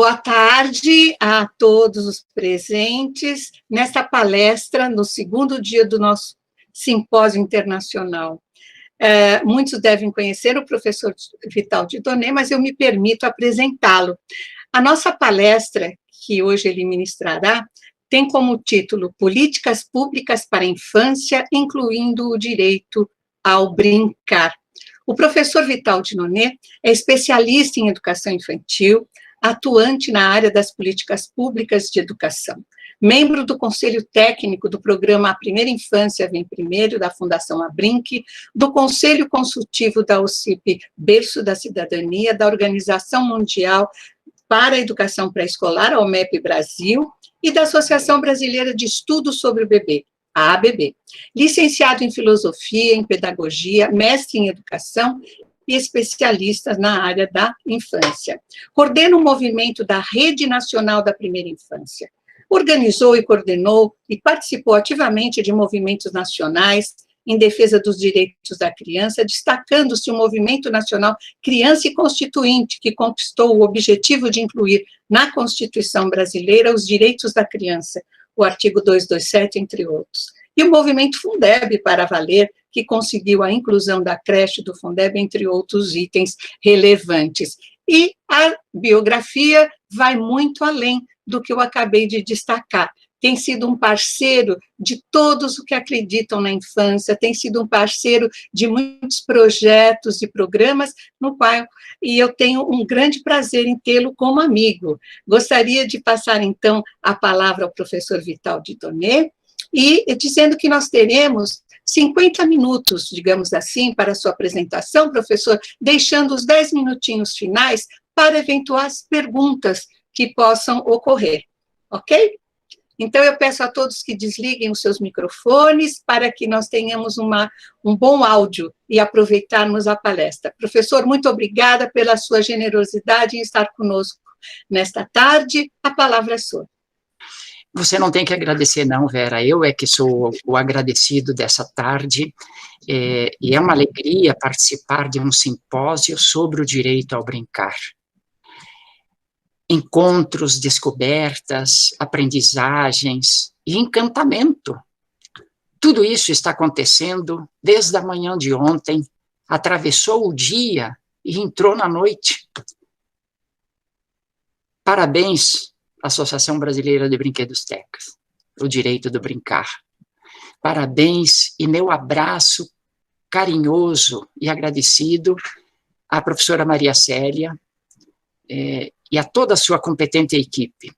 Boa tarde a todos os presentes nesta palestra, no segundo dia do nosso simpósio internacional. Muitos devem conhecer o professor Vital Dieudonné, mas eu me permito apresentá-lo. A nossa palestra, que hoje ele ministrará, tem como título Políticas Públicas para a Infância, incluindo o direito ao brincar. O professor Vital Dieudonné é especialista em educação infantil, atuante na área das políticas públicas de educação, membro do Conselho Técnico do Programa A Primeira Infância Vem Primeiro, da Fundação Abrinq, do Conselho Consultivo da OCIP Berço da Cidadania, da Organização Mundial para a Educação Pré-Escolar, a OMEP Brasil, e da Associação Brasileira de Estudos sobre o Bebê, a ABB. Licenciado em Filosofia, em Pedagogia, mestre em Educação e especialistas na área da infância. Coordena o movimento da Rede Nacional da Primeira Infância. Organizou e coordenou e participou ativamente de movimentos nacionais em defesa dos direitos da criança, destacando-se o movimento nacional Criança e Constituinte, que conquistou o objetivo de incluir na Constituição brasileira os direitos da criança, o artigo 227, entre outros. E o movimento Fundeb para Valer, que conseguiu a inclusão da creche do Fundeb, entre outros itens relevantes. E a biografia vai muito além do que eu acabei de destacar. Tem sido um parceiro de todos os que acreditam na infância, tem sido um parceiro de muitos projetos e programas, no qual eu tenho um grande prazer em tê-lo como amigo. Gostaria de passar, então, a palavra ao professor Vital Dieudonné, e dizendo que nós teremos 50 minutos, digamos assim, para a sua apresentação, professor, deixando os 10 minutinhos finais para eventuais perguntas que possam ocorrer, ok? Então, eu peço a todos que desliguem os seus microfones para que nós tenhamos um bom áudio e aproveitarmos a palestra. Professor, muito obrigada pela sua generosidade em estar conosco nesta tarde. A palavra é sua. Você não tem que agradecer não, Vera, eu é que sou o agradecido dessa tarde, e é uma alegria participar de um simpósio sobre o direito ao brincar. Encontros, descobertas, aprendizagens e encantamento. Tudo isso está acontecendo desde a manhã de ontem, atravessou o dia e entrou na noite. Parabéns, Associação Brasileira de Brinquedos Tecas, o direito do brincar. Parabéns e meu abraço carinhoso e agradecido à professora Maria Célia e a toda a sua competente equipe.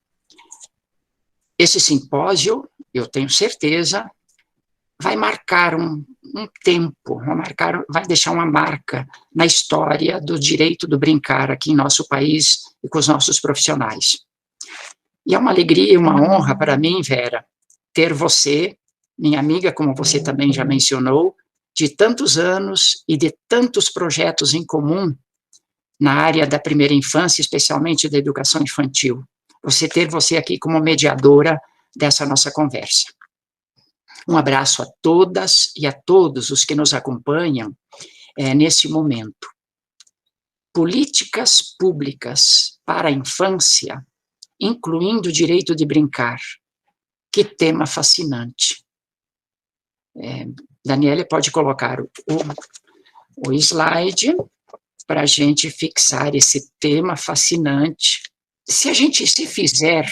Esse simpósio, eu tenho certeza, vai marcar um tempo, vai deixar uma marca na história do direito do brincar aqui em nosso país e com os nossos profissionais. E é uma alegria e uma honra para mim, Vera, ter você, minha amiga, como você também já mencionou, de tantos anos e de tantos projetos em comum na área da primeira infância, especialmente da educação infantil. Ter você aqui como mediadora dessa nossa conversa. Um abraço a todas e a todos os que nos acompanham nesse momento. Políticas públicas para a infância, incluindo o direito de brincar. Que tema fascinante. Daniela, pode colocar o slide para a gente fixar esse tema fascinante. Se a gente se fizer,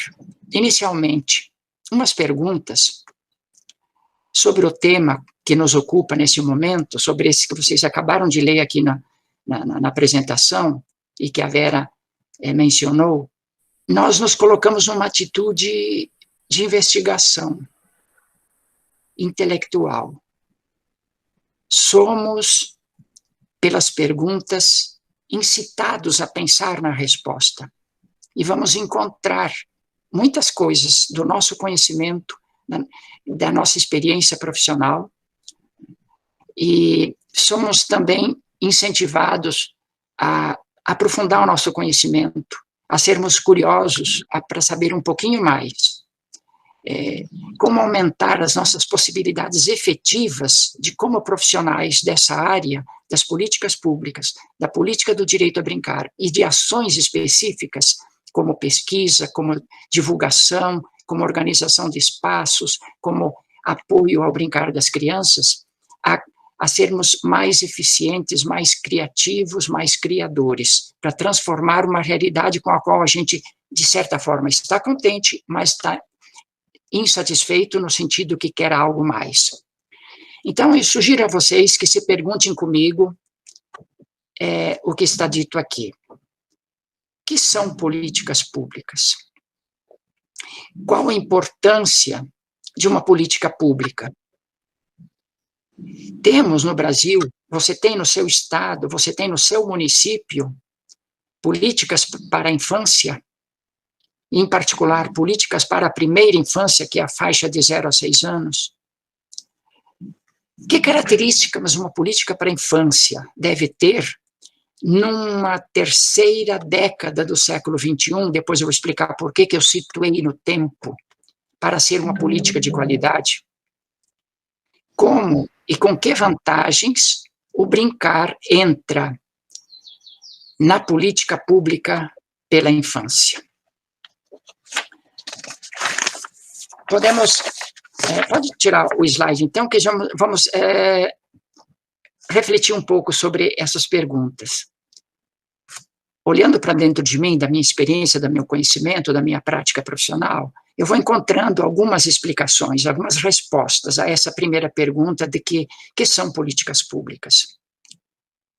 inicialmente, umas perguntas sobre o tema que nos ocupa nesse momento, sobre esse que vocês acabaram de ler aqui na apresentação, e que a Vera mencionou, nós nos colocamos numa atitude de investigação intelectual. Somos, pelas perguntas, incitados a pensar na resposta. E vamos encontrar muitas coisas do nosso conhecimento, da nossa experiência profissional, e somos também incentivados a aprofundar o nosso conhecimento, a sermos curiosos para saber um pouquinho mais, como aumentar as nossas possibilidades efetivas de como profissionais dessa área, das políticas públicas, da política do direito a brincar e de ações específicas, como pesquisa, como divulgação, como organização de espaços, como apoio ao brincar das crianças, a sermos mais eficientes, mais criativos, mais criadores, para transformar uma realidade com a qual a gente, de certa forma, está contente, mas está insatisfeito no sentido que quer algo mais. Então, eu sugiro a vocês que se perguntem comigo o que está dito aqui. O que são políticas públicas? Qual a importância de uma política pública? Temos no Brasil, você tem no seu estado, você tem no seu município, políticas para a infância, em particular, políticas para a primeira infância, que é a faixa de 0 a 6 anos. Que características uma política para a infância deve ter numa terceira década do século XXI? Depois eu vou explicar por que eu situei no tempo, para ser uma política de qualidade. Como e com que vantagens o brincar entra na política pública pela infância? Pode tirar o slide, então, que já vamos refletir um pouco sobre essas perguntas. Olhando para dentro de mim, da minha experiência, do meu conhecimento, da minha prática profissional, eu vou encontrando algumas explicações, algumas respostas a essa primeira pergunta de que são políticas públicas.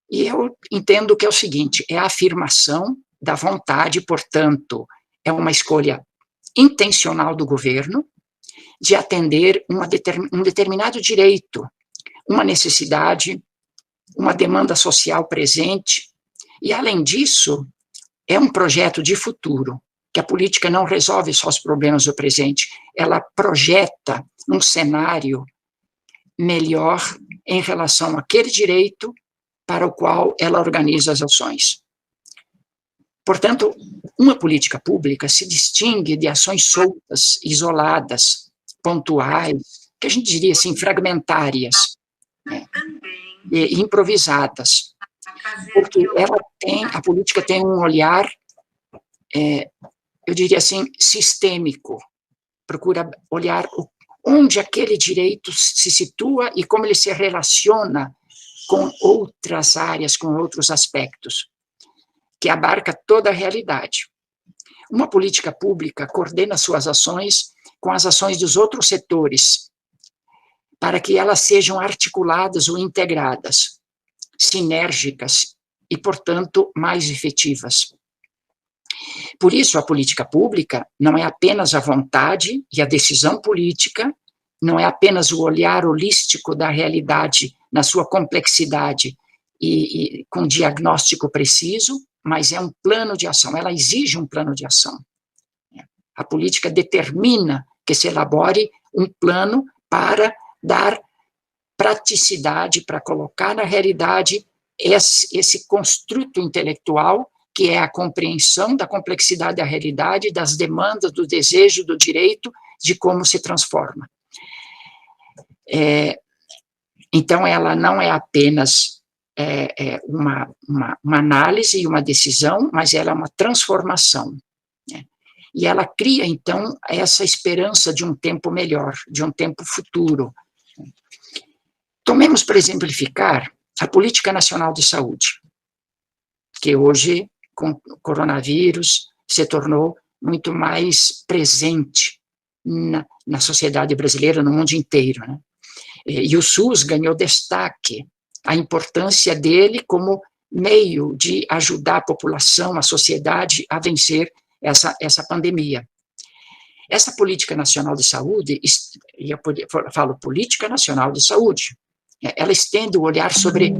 E eu entendo que é o seguinte, é a afirmação da vontade, portanto, é uma escolha intencional do governo de atender um determinado direito, uma necessidade, uma demanda social presente, e, além disso, é um projeto de futuro, que a política não resolve só os problemas do presente, ela projeta um cenário melhor em relação àquele direito para o qual ela organiza as ações. Portanto, uma política pública se distingue de ações soltas, isoladas, pontuais, que a gente diria assim, fragmentárias, né, e improvisadas, porque a política tem um olhar, eu diria assim, sistêmico, procura olhar onde aquele direito se situa e como ele se relaciona com outras áreas, com outros aspectos, que abarca toda a realidade. Uma política pública coordena suas ações com as ações dos outros setores, para que elas sejam articuladas ou integradas, sinérgicas e, portanto, mais efetivas. Por isso, a política pública não é apenas a vontade e a decisão política, não é apenas o olhar holístico da realidade na sua complexidade e com diagnóstico preciso, mas é um plano de ação, ela exige um plano de ação. A política determina que se elabore um plano para dar praticidade, para colocar na realidade esse construto intelectual, que é a compreensão da complexidade da realidade, das demandas, do desejo, do direito, de como se transforma. Então, ela não é apenas uma análise e uma decisão, mas ela é uma transformação, né? E ela cria, então, essa esperança de um tempo melhor, de um tempo futuro. Tomemos para exemplificar a Política Nacional de Saúde, que hoje, com o coronavírus, se tornou muito mais presente na sociedade brasileira, no mundo inteiro, né? E o SUS ganhou destaque, a importância dele como meio de ajudar a população, a sociedade a vencer essa pandemia. Essa Política Nacional de Saúde, e eu falo Política Nacional de Saúde, ela estende o olhar sobre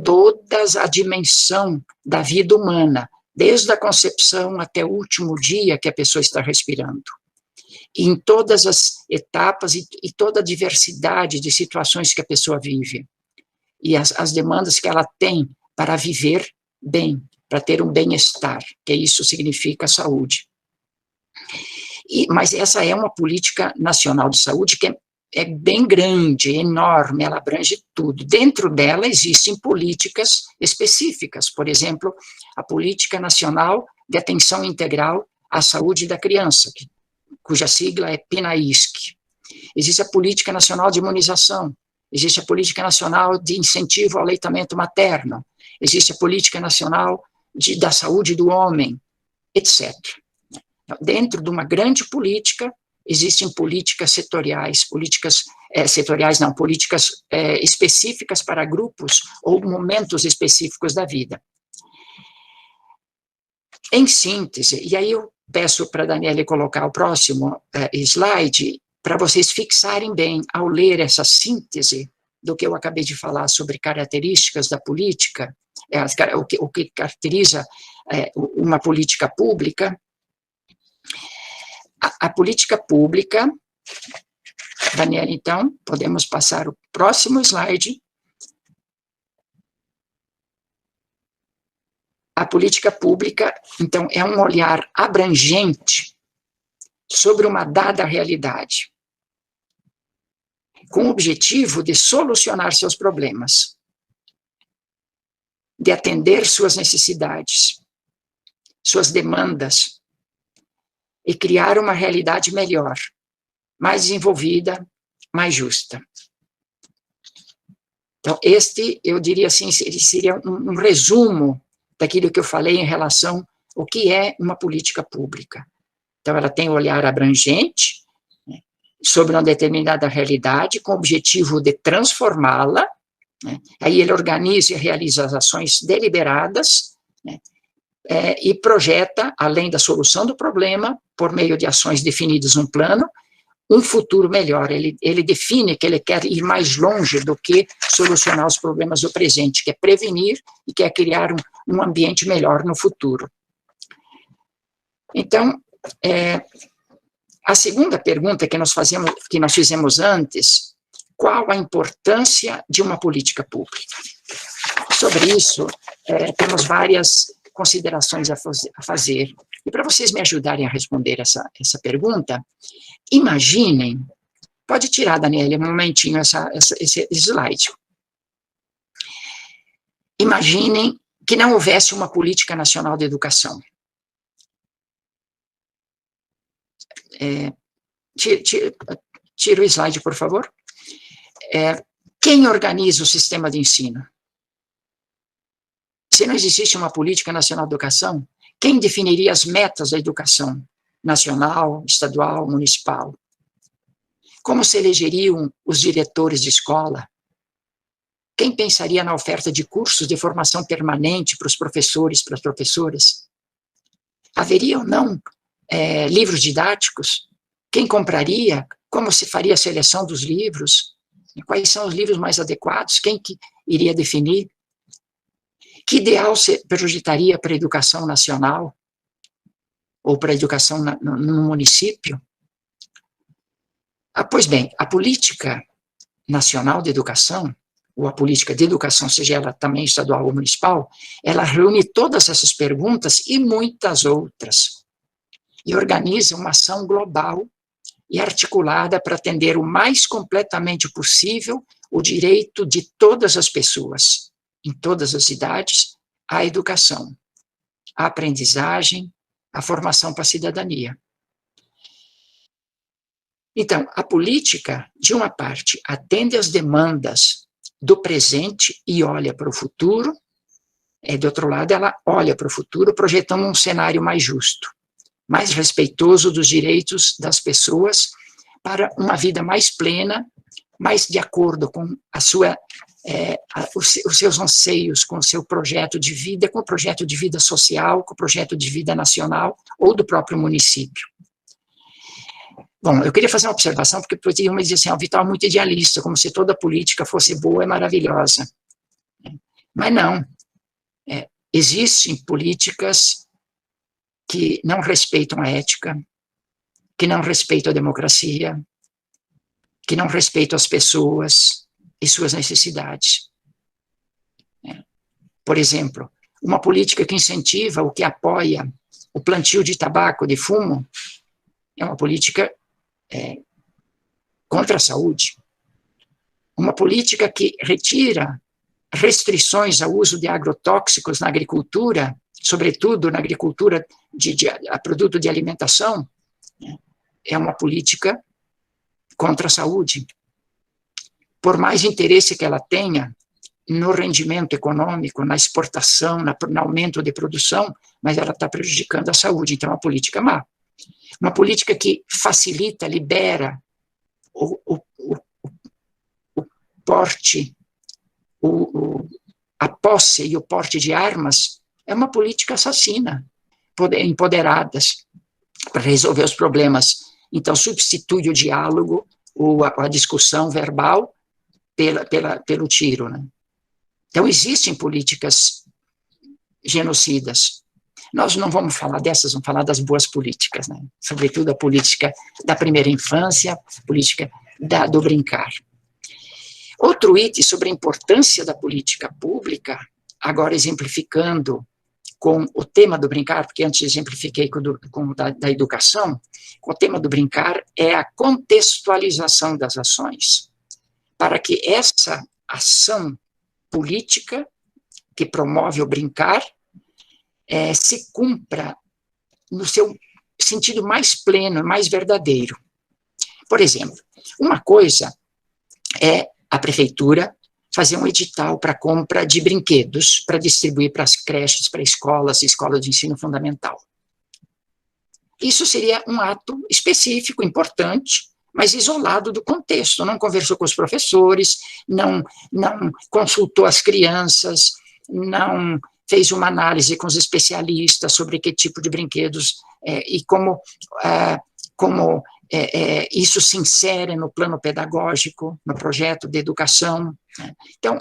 toda a dimensão da vida humana, desde a concepção até o último dia que a pessoa está respirando. E em todas as etapas e toda a diversidade de situações que a pessoa vive. E as demandas que ela tem para viver bem, para ter um bem-estar, que isso significa saúde. Mas essa é uma política nacional de saúde que é bem grande, enorme, ela abrange tudo. Dentro dela existem políticas específicas, por exemplo, a Política Nacional de Atenção Integral à saúde da criança, cuja sigla é PNAISC. Existe a Política Nacional de Imunização, existe a Política Nacional de Incentivo ao Aleitamento Materno, existe a Política Nacional da Saúde do Homem, etc. Dentro de uma grande política, existem políticas setoriais, políticas específicas para grupos ou momentos específicos da vida. Em síntese, e aí eu peço para a Daniele colocar o próximo slide, para vocês fixarem bem, ao ler essa síntese do que eu acabei de falar sobre características da política, o que caracteriza uma política pública. A política pública, Daniele, então, podemos passar o próximo slide. A política pública, então, é um olhar abrangente sobre uma dada realidade, com o objetivo de solucionar seus problemas, de atender suas necessidades, suas demandas, e criar uma realidade melhor, mais desenvolvida, mais justa. Então, eu diria assim, seria um resumo daquilo que eu falei em relação ao que é uma política pública. Então, ela tem um olhar abrangente, né, sobre uma determinada realidade, com o objetivo de transformá-la, né, aí ele organiza e realiza as ações deliberadas, né, e projeta, além da solução do problema, por meio de ações definidas num plano, um futuro melhor. Ele define que ele quer ir mais longe do que solucionar os problemas do presente, quer prevenir e quer criar um ambiente melhor no futuro. Então, a segunda pergunta que nós fizemos antes, qual a importância de uma política pública? Sobre isso, temos várias considerações a fazer. E para vocês me ajudarem a responder essa pergunta, imaginem, pode tirar, Daniela, um momentinho esse slide. Imaginem que não houvesse uma política nacional de educação. Tira o slide, por favor. Quem organiza o sistema de ensino? Se não existisse uma política nacional de educação, quem definiria as metas da educação nacional, estadual, municipal? Como se elegeriam os diretores de escola? Quem pensaria na oferta de cursos de formação permanente para os professores, para as professoras? Haveria ou não livros didáticos? Quem compraria? Como se faria a seleção dos livros? Quais são os livros mais adequados? Quem que iria definir? Que ideal se projetaria para a educação nacional? Ou para a educação no município? Pois bem, a política nacional de educação, ou a política de educação, seja ela também estadual ou municipal, ela reúne todas essas perguntas e muitas outras, e organiza uma ação global e articulada para atender o mais completamente possível o direito de todas as pessoas, em todas as idades, à educação, à aprendizagem, à formação para a cidadania. Então, a política, de uma parte, atende às demandas do presente e olha para o futuro, de outro lado, ela olha para o futuro, projetando um cenário mais justo, mais respeitoso dos direitos das pessoas para uma vida mais plena, mais de acordo com os seus anseios, com o seu projeto de vida, com o projeto de vida social, com o projeto de vida nacional ou do próprio município. Bom, eu queria fazer uma observação, porque poderiam me dizer assim, o Vital é muito idealista, como se toda política fosse boa e maravilhosa. Mas não. Existem políticas que não respeitam a ética, que não respeitam a democracia, que não respeitam as pessoas e suas necessidades. Por exemplo, uma política que incentiva ou que apoia o plantio de tabaco, de fumo, é uma política contra a saúde. Uma política que retira restrições ao uso de agrotóxicos na agricultura sobretudo na agricultura a produto de alimentação, é uma política contra a saúde. Por mais interesse que ela tenha no rendimento econômico, na exportação, no aumento de produção, mas ela está prejudicando a saúde, então é uma política má. Uma política que facilita, libera o porte, a posse e o porte de armas, é uma política assassina, empoderadas para resolver os problemas. Então, substitui o diálogo, a discussão verbal pelo tiro, né? Então, existem políticas genocidas. Nós não vamos falar dessas, vamos falar das boas políticas, né? Sobretudo a política da primeira infância, a política do brincar. Outro item sobre a importância da política pública, agora exemplificando com o tema do brincar, porque antes exemplifiquei com da educação, o tema do brincar é a contextualização das ações, para que essa ação política que promove o brincar se cumpra no seu sentido mais pleno, mais verdadeiro. Por exemplo, uma coisa é a prefeitura fazer um edital para compra de brinquedos para distribuir para as creches, para escolas de ensino fundamental. Isso seria um ato específico, importante, mas isolado do contexto. Não conversou com os professores, não consultou as crianças, não fez uma análise com os especialistas sobre que tipo de brinquedos e como isso se insere no plano pedagógico, no projeto de educação. Então,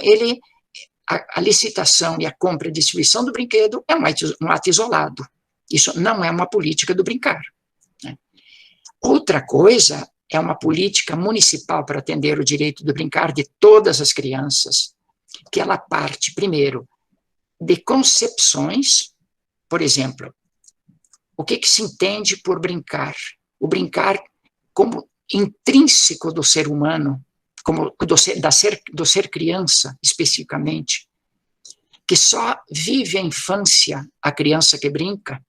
a licitação e a compra e distribuição do brinquedo é um ato isolado. Isso não é uma política do brincar. Outra coisa é uma política municipal para atender o direito do brincar de todas as crianças, que ela parte, primeiro, de concepções, por exemplo, o que se entende por brincar? O brincar como intrínseco do ser humano, como do ser criança, especificamente, que só vive a infância a criança que brinca,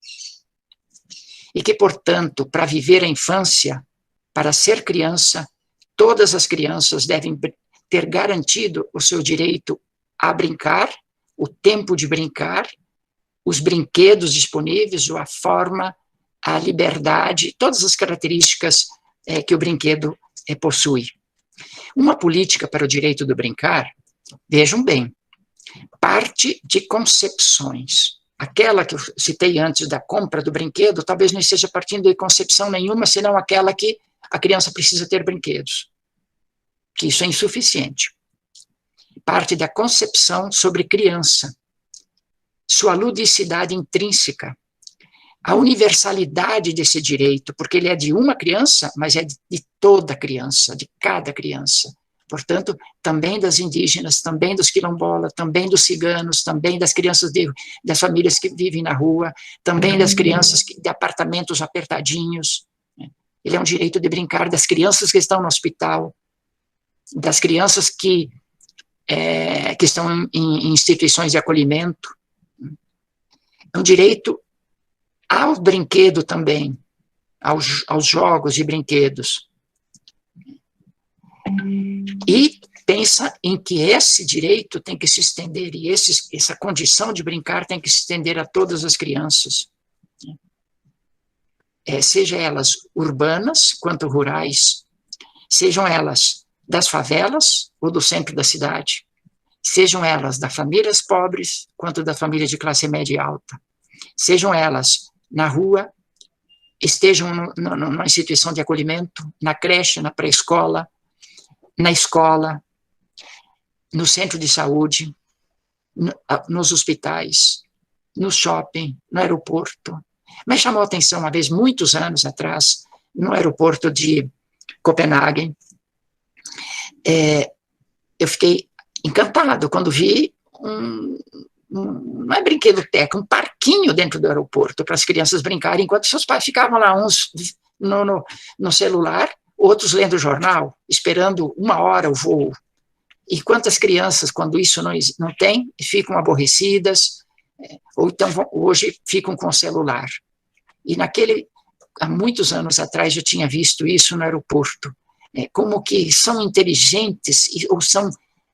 e que, portanto, para viver a infância, para ser criança, todas as crianças devem ter garantido o seu direito a brincar, o tempo de brincar, os brinquedos disponíveis, a forma, a liberdade, todas as características que o brinquedo possui. Uma política para o direito do brincar, vejam bem, parte de concepções. Aquela que eu citei antes da compra do brinquedo, talvez não esteja partindo de concepção nenhuma, senão aquela que a criança precisa ter brinquedos, que isso é insuficiente. Parte da concepção sobre criança, sua ludicidade intrínseca, a universalidade desse direito, porque ele é de uma criança, mas é de toda criança, de cada criança. Portanto, também das indígenas, também dos quilombolas, também dos ciganos, também das crianças das famílias que vivem na rua, também das crianças de apartamentos apertadinhos. Ele é um direito de brincar das crianças que estão no hospital, das crianças que estão em instituições de acolhimento. É um direito ao brinquedo também, aos jogos de brinquedos. E pensa em que esse direito tem que se estender, e essa condição de brincar tem que se estender a todas as crianças, seja elas urbanas quanto rurais, sejam elas das favelas ou do centro da cidade, sejam elas das famílias pobres quanto da família de classe média e alta, sejam elas na rua, estejam numa instituição de acolhimento, na creche, na pré-escola, na escola, no centro de saúde, nos hospitais, no shopping, no aeroporto. Mas chamou a atenção uma vez, muitos anos atrás, no aeroporto de Copenhague, eu fiquei encantado quando vi não é brinquedo teca, um parquinho dentro do aeroporto para as crianças brincarem, enquanto seus pais ficavam lá, uns no celular, outros lendo jornal, esperando 1 hora o voo. E quantas crianças, quando isso não tem, ficam aborrecidas, ou então hoje ficam com o celular. E há muitos anos atrás eu tinha visto isso no aeroporto, como que são inteligentes ou são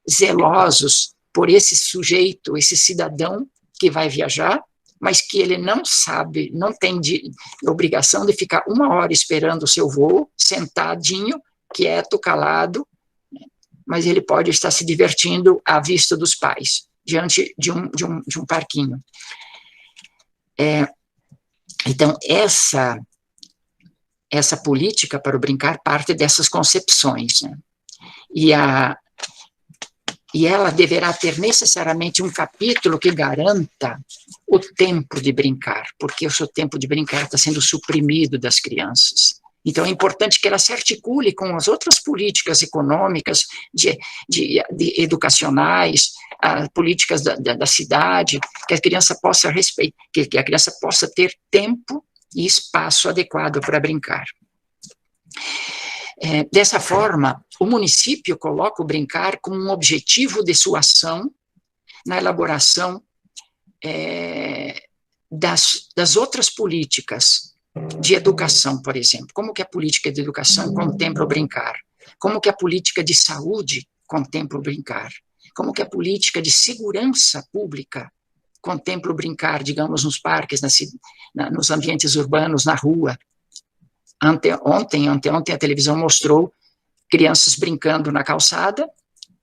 zelosos por esse sujeito, esse cidadão que vai viajar, mas que ele não sabe, não tem obrigação de ficar 1 hora esperando o seu voo, sentadinho, quieto, calado, mas ele pode estar se divertindo à vista dos pais, diante de um parquinho. Então, essa política para o brincar parte dessas concepções, né? E ela deverá ter necessariamente um capítulo que garanta o tempo de brincar, porque o seu tempo de brincar está sendo suprimido das crianças. Então, é importante que ela se articule com as outras políticas econômicas, de educacionais, políticas da cidade, que a criança possa respeitar, que a criança possa ter tempo e espaço adequado para brincar. Dessa forma, o município coloca o brincar como um objetivo de sua ação na elaboração das outras políticas de educação, por exemplo. Como que a política de educação contempla o brincar? Como que a política de saúde contempla o brincar? Como que a política de segurança pública contempla o brincar, digamos, nos parques, nos ambientes urbanos, na rua? Anteontem, a televisão mostrou crianças brincando na calçada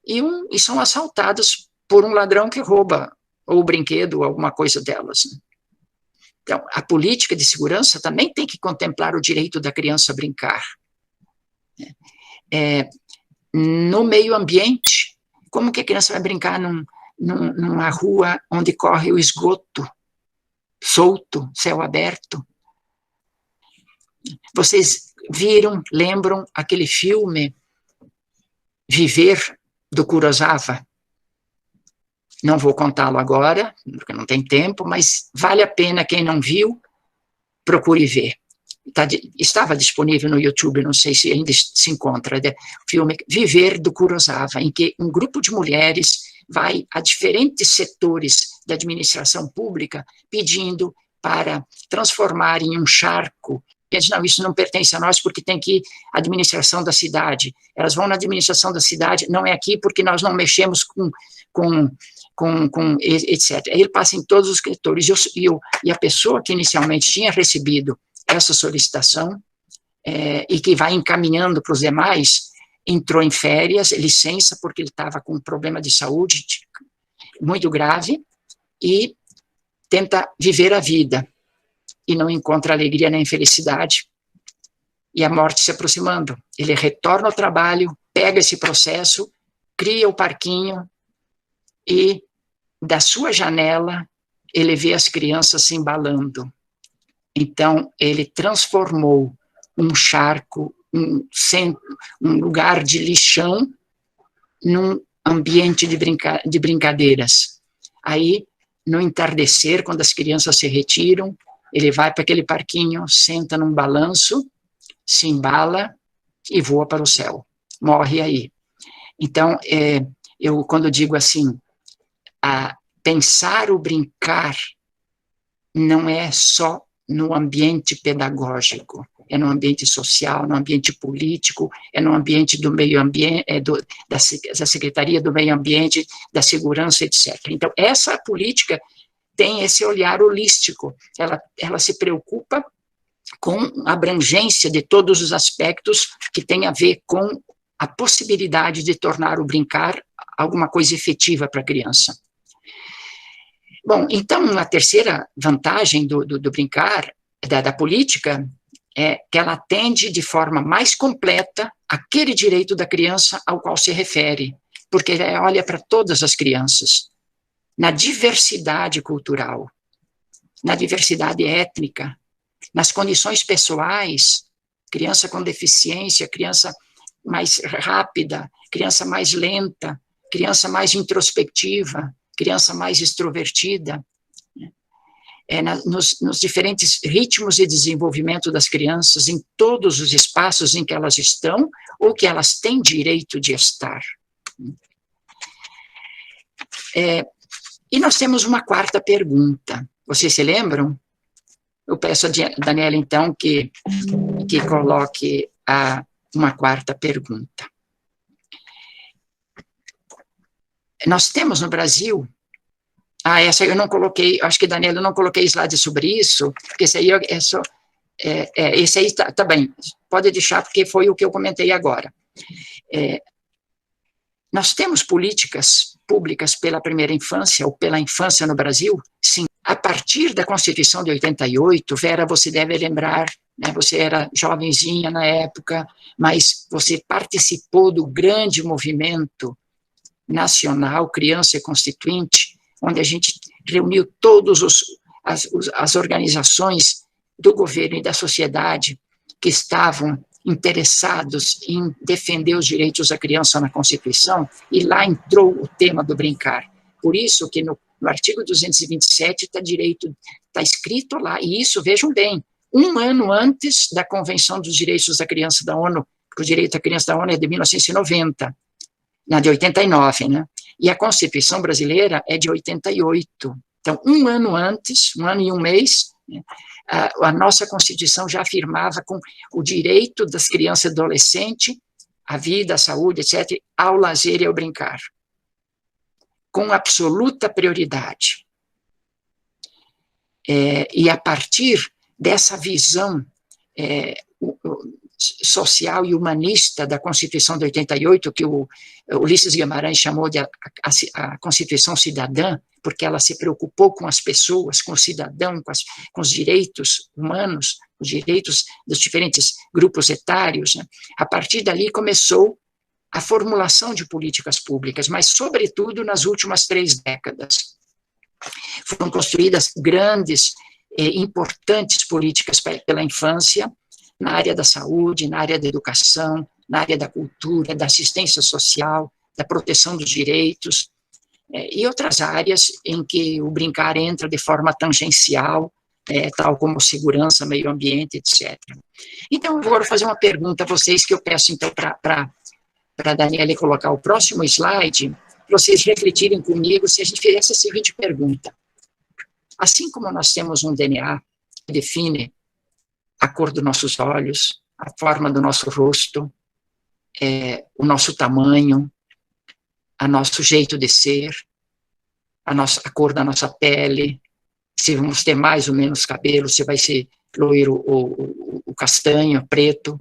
e são assaltadas por um ladrão que rouba ou o brinquedo ou alguma coisa delas. Então, a política de segurança também tem que contemplar o direito da criança a brincar. No meio ambiente, como que a criança vai brincar numa rua onde corre o esgoto solto, céu aberto? Vocês lembram aquele filme Viver, do Kurosawa? Não vou contá-lo agora, porque não tem tempo, mas vale a pena, quem não viu, procure ver. Estava disponível no YouTube, não sei se ainda se encontra, o filme Viver, do Kurosawa, em que um grupo de mulheres vai a diferentes setores da administração pública pedindo para transformar em um charco. Eles não, isso não pertence a nós porque tem que ir à administração da cidade. Elas vão na administração da cidade, não é aqui porque nós não mexemos com etc. Aí ele passa em todos os escritores e a pessoa que inicialmente tinha recebido essa solicitação e que vai encaminhando para os demais, entrou em férias, licença, porque ele estava com um problema de saúde muito grave e tenta viver a vida e não encontra alegria nem felicidade, e a morte se aproximando. Ele retorna ao trabalho, pega esse processo, cria o parquinho, e da sua janela ele vê as crianças se embalando. Então, ele transformou um charco, um lugar de lixão, num ambiente de brincadeiras. Aí, no entardecer, quando as crianças se retiram, ele vai para aquele parquinho, senta num balanço, se embala e voa para o céu. Morre aí. Então, eu quando digo assim, pensar o brincar não é só no ambiente pedagógico, é no ambiente social, no ambiente político, é no ambiente do meio ambiente, da Secretaria do Meio Ambiente, da Segurança, etc. Então, essa política tem esse olhar holístico, ela se preocupa com a abrangência de todos os aspectos que tem a ver com a possibilidade de tornar o brincar alguma coisa efetiva para a criança. Bom, então, a terceira vantagem do brincar, da política, é que ela atende de forma mais completa aquele direito da criança ao qual se refere, porque ela olha para todas as crianças, na diversidade cultural, na diversidade étnica, nas condições pessoais, criança com deficiência, criança mais rápida, criança mais lenta, criança mais introspectiva, criança mais extrovertida, nos diferentes ritmos de desenvolvimento das crianças, em todos os espaços em que elas estão ou que elas têm direito de estar. E nós temos uma quarta pergunta. Vocês se lembram? Eu peço a Daniela, então, que coloque uma quarta pergunta. Nós temos no Brasil... essa eu não coloquei, acho que, Daniela, eu não coloquei slide sobre isso, porque esse aí esse aí tá bem, pode deixar, porque foi o que eu comentei agora. Nós temos políticas públicas pela primeira infância, ou pela infância no Brasil? Sim. A partir da Constituição de 88, Vera, você deve lembrar, né, você era jovenzinha na época, mas você participou do grande movimento nacional Criança Constituinte, onde a gente reuniu todas as organizações do governo e da sociedade que estavam interessados em defender os direitos da criança na Constituição, e lá entrou o tema do brincar. Por isso que no artigo 227 está escrito lá, e isso, vejam bem, 1 ano antes da Convenção dos Direitos da Criança da ONU, porque o direito da criança da ONU é de 1990, de 89, né? E a Constituição brasileira é de 88. Então, 1 ano antes, 1 ano e 1 mês, né, a nossa Constituição já afirmava com o direito das crianças e adolescentes à vida, à saúde, etc., ao lazer e ao brincar, com absoluta prioridade. E a partir dessa visão social e humanista da Constituição de 88, que o Ulisses Guimarães chamou de a Constituição Cidadã, porque ela se preocupou com as pessoas, com o cidadão, com os direitos humanos, os direitos dos diferentes grupos etários, né? A partir dali começou a formulação de políticas públicas, mas, sobretudo, nas últimas 3 décadas. Foram construídas grandes, importantes políticas pela infância, na área da saúde, na área da educação, na área da cultura, da assistência social, da proteção dos direitos, e outras áreas em que o brincar entra de forma tangencial, tal como segurança, meio ambiente, etc. Então, eu vou fazer uma pergunta a vocês, que eu peço, então, para a Daniela colocar o próximo slide, para vocês refletirem comigo se a gente fizesse a seguinte pergunta. Assim como nós temos um DNA que define a cor dos nossos olhos, a forma do nosso rosto, o nosso tamanho, o nosso jeito de ser, a cor da nossa pele, se vamos ter mais ou menos cabelo, se vai ser loiro ou castanho, preto,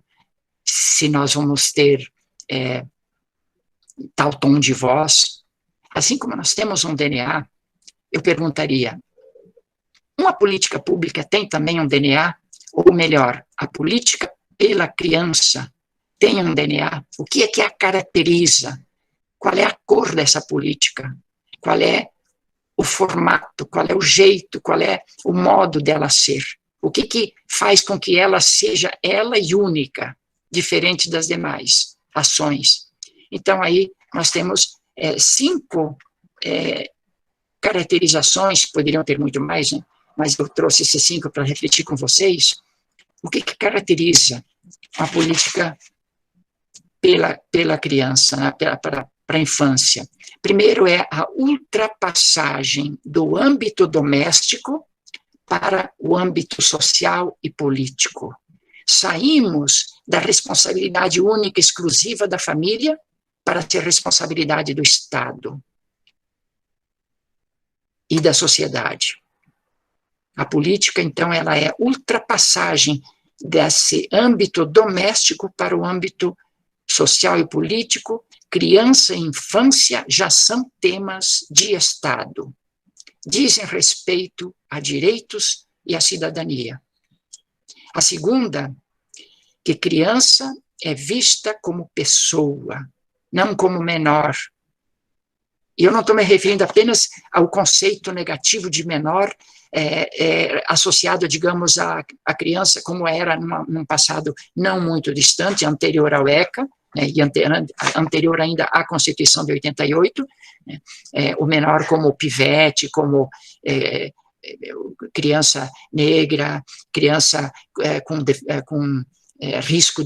se nós vamos ter tal tom de voz. Assim como nós temos um DNA, eu perguntaria, uma política pública tem também um DNA? Ou melhor, a política pela criança tem um DNA? O que é que a caracteriza? Qual é a cor dessa política? Qual é o formato? Qual é o jeito? Qual é o modo dela ser? O que faz com que ela seja ela e única, diferente das demais ações? Então, aí nós temos 5 caracterizações, poderiam ter muito mais, né? Mas eu trouxe esses 5 para refletir com vocês. O que caracteriza a política pela criança, né? para a infância? Primeiro é a ultrapassagem do âmbito doméstico para o âmbito social e político. Saímos da responsabilidade única e exclusiva da família para ser responsabilidade do Estado e da sociedade. A política, então, ela é ultrapassagem desse âmbito doméstico para o âmbito social e político. Criança e infância já são temas de Estado. Dizem respeito a direitos e à cidadania. A segunda, que criança é vista como pessoa, não como menor. E eu não estou me referindo apenas ao conceito negativo de menor, associado, digamos, à criança, como era num passado não muito distante, anterior ao ECA, né, e anterior ainda à Constituição de 88, né, o menor como pivete, como criança negra, criança com risco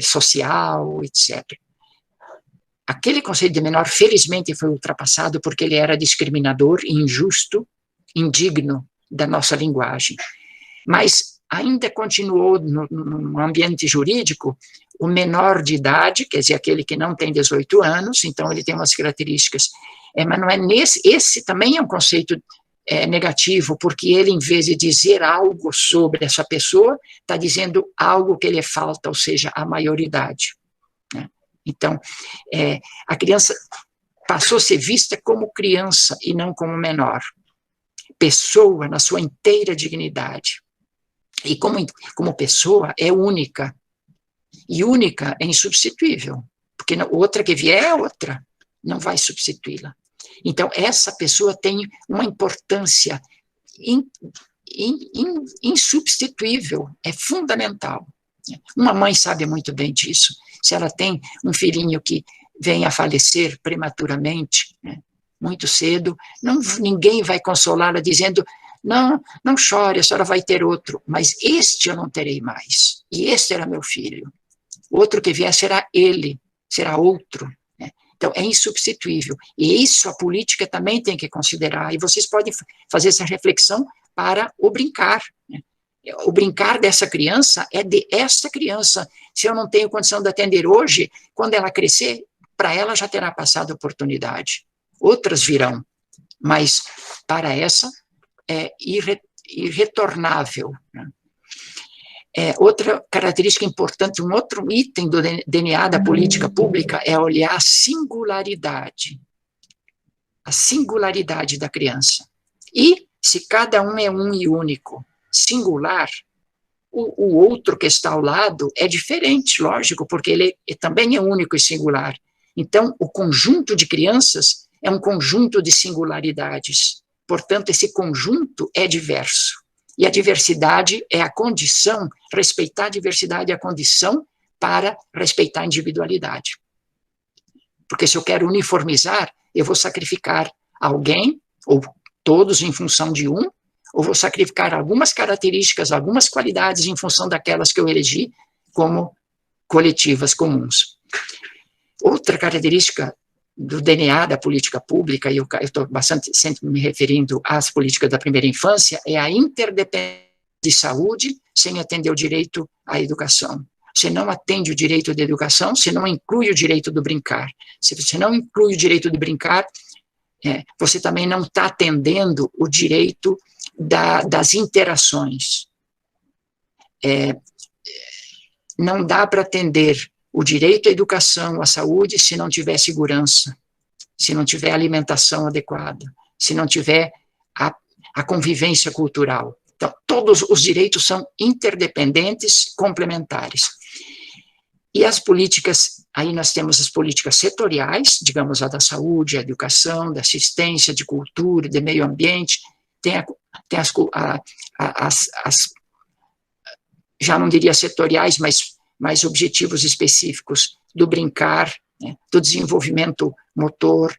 social, etc. aquele conceito de menor, felizmente, foi ultrapassado porque ele era discriminador, injusto, indigno da nossa linguagem. Mas ainda continuou no ambiente jurídico o menor de idade, quer dizer, aquele que não tem 18 anos, então ele tem umas características, mas não é esse também é um conceito negativo, porque ele, em vez de dizer algo sobre essa pessoa, está dizendo algo que lhe falta, ou seja, a maioridade. Né? Então, a criança passou a ser vista como criança e não como menor. Pessoa na sua inteira dignidade. E como pessoa é única. E única é insubstituível, porque outra que vier é outra, não vai substituí-la. Então, essa pessoa tem uma importância insubstituível, é fundamental. Uma mãe sabe muito bem disso. Se ela tem um filhinho que vem a falecer prematuramente, né, muito cedo, ninguém vai consolá-la dizendo, não chore, a senhora vai ter outro, mas este eu não terei mais, e este era meu filho. Outro que vier será ele, será outro. Né? Então, é insubstituível. E isso a política também tem que considerar, e vocês podem fazer essa reflexão para o brincar. Né? O brincar dessa criança é de esta criança. Se eu não tenho condição de atender hoje, quando ela crescer, para ela já terá passado a oportunidade. Outras virão, mas para essa é irretornável. Né? Outra característica importante, um outro item do DNA da política pública é olhar a singularidade da criança. E, se cada um é um e único, singular, o outro que está ao lado é diferente, lógico, porque ele também é único e singular. Então, o conjunto de crianças é um conjunto de singularidades. Portanto, esse conjunto é diverso. E a diversidade é a condição, respeitar a diversidade é a condição para respeitar a individualidade. Porque se eu quero uniformizar, eu vou sacrificar alguém, ou todos em função de um, ou vou sacrificar algumas características, algumas qualidades em função daquelas que eu elegi como coletivas comuns. Outra característica do DNA da política pública, e eu estou bastante sempre me referindo às políticas da primeira infância, é a interdependência de saúde sem atender o direito à educação. Você não atende o direito à educação, você não inclui o direito do brincar. Se você não inclui o direito do brincar, você também não está atendendo o direito das interações. Não dá para atender o direito à educação, à saúde, se não tiver segurança, se não tiver alimentação adequada, se não tiver a convivência cultural. Então, todos os direitos são interdependentes, complementares. E as políticas, aí nós temos as políticas setoriais, digamos, a da saúde, a educação, da assistência, de cultura, de meio ambiente, tem as já não diria setoriais, mas objetivos específicos do brincar, né, do desenvolvimento motor,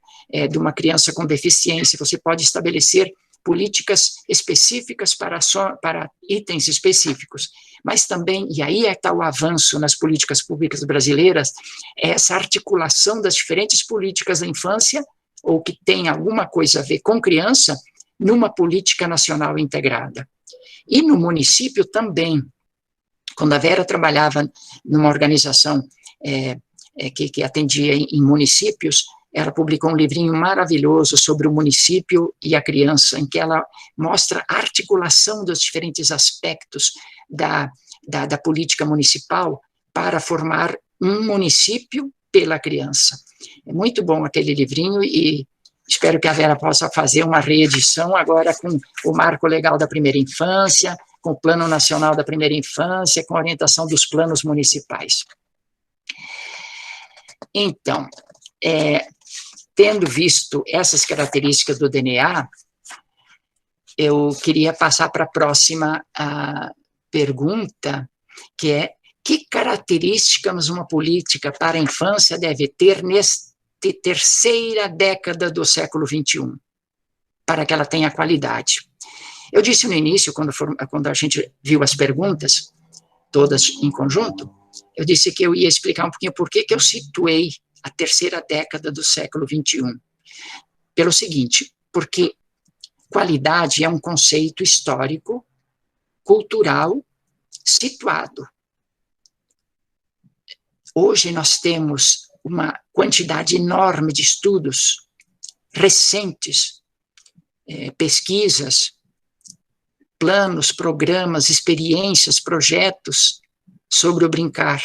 de uma criança com deficiência. Você pode estabelecer políticas específicas para itens específicos, mas também, e aí está o avanço nas políticas públicas brasileiras, essa articulação das diferentes políticas da infância, ou que tem alguma coisa a ver com criança, numa política nacional integrada. E no município também. Quando a Vera trabalhava numa organização que atendia em municípios, ela publicou um livrinho maravilhoso sobre o município e a criança, em que ela mostra a articulação dos diferentes aspectos da política municipal para formar um município pela criança. É muito bom aquele livrinho e espero que a Vera possa fazer uma reedição agora com o Marco Legal da Primeira Infância, com o Plano Nacional da Primeira Infância, com a orientação dos planos municipais. Então, tendo visto essas características do DNA, eu queria passar para a próxima pergunta, que é: que características uma política para a infância deve ter nesta terceira década do século XXI, para que ela tenha qualidade? Eu disse no início, quando a gente viu as perguntas, todas em conjunto, eu disse que eu ia explicar um pouquinho por que eu situei a terceira década do século XXI. Pelo seguinte, porque qualidade é um conceito histórico, cultural, situado. Hoje nós temos uma quantidade enorme de estudos recentes, pesquisas, planos, programas, experiências, projetos sobre o brincar,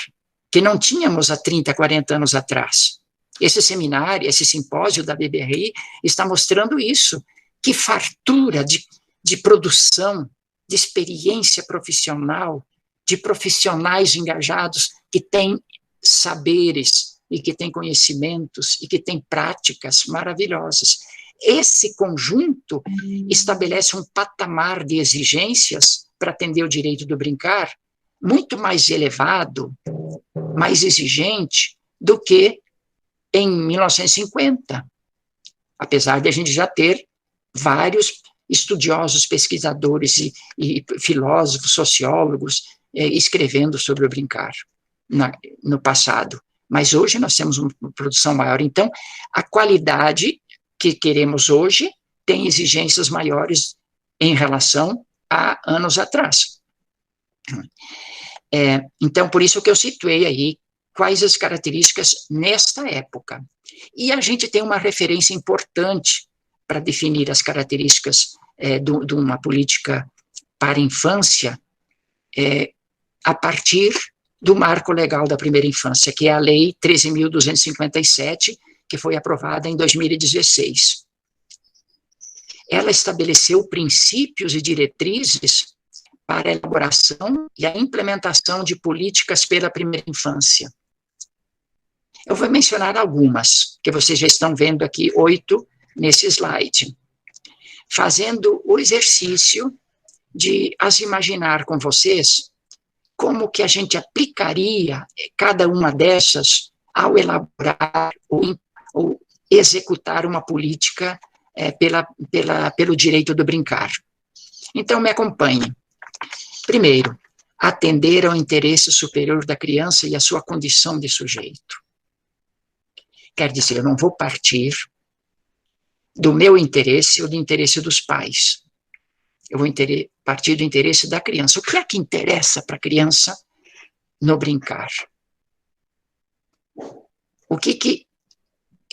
que não tínhamos há 30, 40 anos atrás. Esse seminário, esse simpósio da BBRI está mostrando isso, que fartura de produção, de experiência profissional, de profissionais engajados que têm saberes e que têm conhecimentos e que têm práticas maravilhosas. Esse conjunto estabelece um patamar de exigências para atender o direito do brincar muito mais elevado, mais exigente do que em 1950, apesar de a gente já ter vários estudiosos, pesquisadores e filósofos, sociólogos escrevendo sobre o brincar no passado. Mas hoje nós temos uma produção maior. Então, a qualidade que queremos hoje tem exigências maiores em relação a anos atrás. Então, por isso que eu situei aí quais as características nesta época. E a gente tem uma referência importante para definir as características de uma política para a infância a partir do marco legal da primeira infância, que é a Lei 13.257, que foi aprovada em 2016. Ela estabeleceu princípios e diretrizes para a elaboração e a implementação de políticas pela primeira infância. Eu vou mencionar algumas, que vocês já estão vendo aqui, 8 nesse slide. Fazendo o exercício de as imaginar com vocês como que a gente aplicaria cada uma dessas ao elaborar ou executar uma política pelo direito do brincar. Então, me acompanhe. Primeiro, atender ao interesse superior da criança e à sua condição de sujeito. Quer dizer, eu não vou partir do meu interesse ou do interesse dos pais. Eu vou partir do interesse da criança. O que é que interessa para a criança no brincar? O que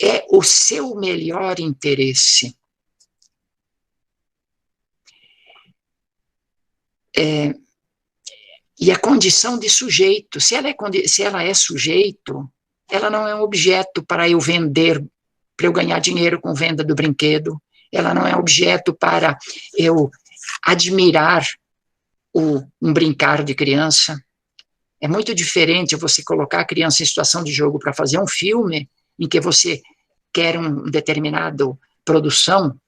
é o seu melhor interesse? E a condição de sujeito, se ela é sujeito, ela não é um objeto para eu vender, para eu ganhar dinheiro com venda do brinquedo, ela não é um objeto para eu admirar um brincar de criança. É muito diferente você colocar a criança em situação de jogo para fazer um filme em que você quer uma determinada produção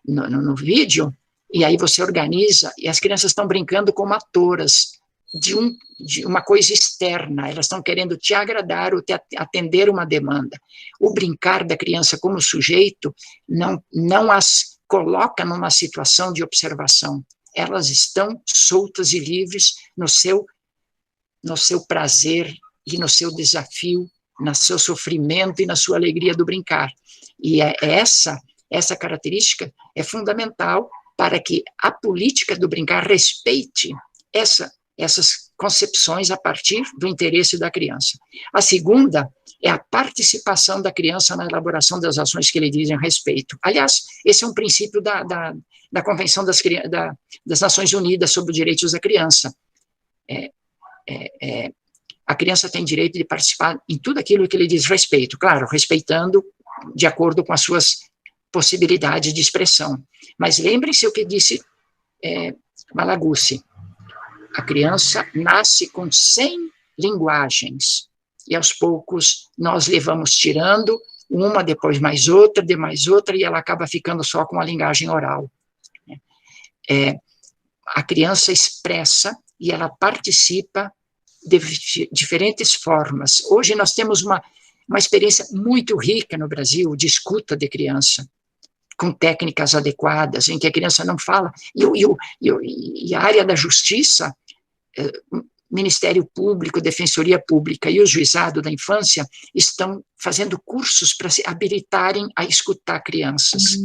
no vídeo, e aí você organiza, e as crianças estão brincando como atoras de uma coisa externa, elas estão querendo te agradar ou atender uma demanda. O brincar da criança como sujeito não as coloca numa situação de observação. Elas estão soltas e livres no seu prazer e no seu desafio, no seu sofrimento e na sua alegria do brincar. E essa característica é fundamental para que a política do brincar respeite essas concepções a partir do interesse da criança. A segunda é a participação da criança na elaboração das ações que lhe dizem respeito. Aliás, esse é um princípio da Convenção das Nações Unidas sobre os Direitos da Criança. A criança tem direito de participar em tudo aquilo que lhe diz respeito, claro, respeitando de acordo com as suas possibilidades de expressão. Mas lembrem-se o que disse Malaguzzi. A criança nasce com 100 linguagens, e aos poucos nós levamos tirando uma, depois mais outra, e ela acaba ficando só com a linguagem oral. A criança expressa e ela participa de diferentes formas. Hoje nós temos uma experiência muito rica no Brasil de escuta de criança, com técnicas adequadas, em que a criança não fala. E a área da justiça Ministério Público, Defensoria Pública e o Juizado da Infância estão fazendo cursos para se habilitarem a escutar crianças,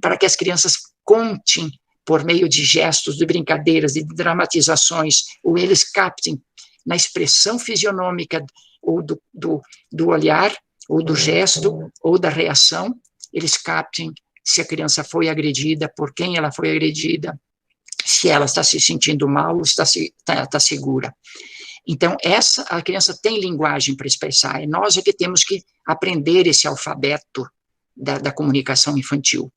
para que as crianças contem por meio de gestos, de brincadeiras, de dramatizações, ou eles captem na expressão fisionômica ou do olhar, ou do gesto, ou da reação, eles captem se a criança foi agredida, por quem ela foi agredida, se ela está se sentindo mal, está segura. Então, a criança tem linguagem para expressar, e nós é que temos que aprender esse alfabeto da comunicação infantil.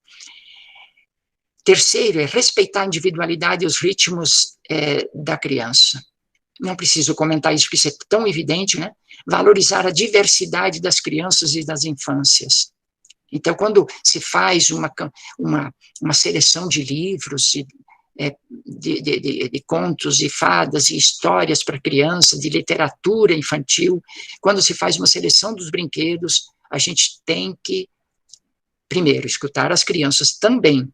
Terceiro, é respeitar a individualidade e os ritmos da criança. Não preciso comentar isso, porque isso é tão evidente, né? Valorizar a diversidade das crianças e das infâncias. Então, quando se faz uma seleção de livros, de contos e fadas e histórias para criança, de literatura infantil, quando se faz uma seleção dos brinquedos, a gente tem que, primeiro, escutar as crianças também,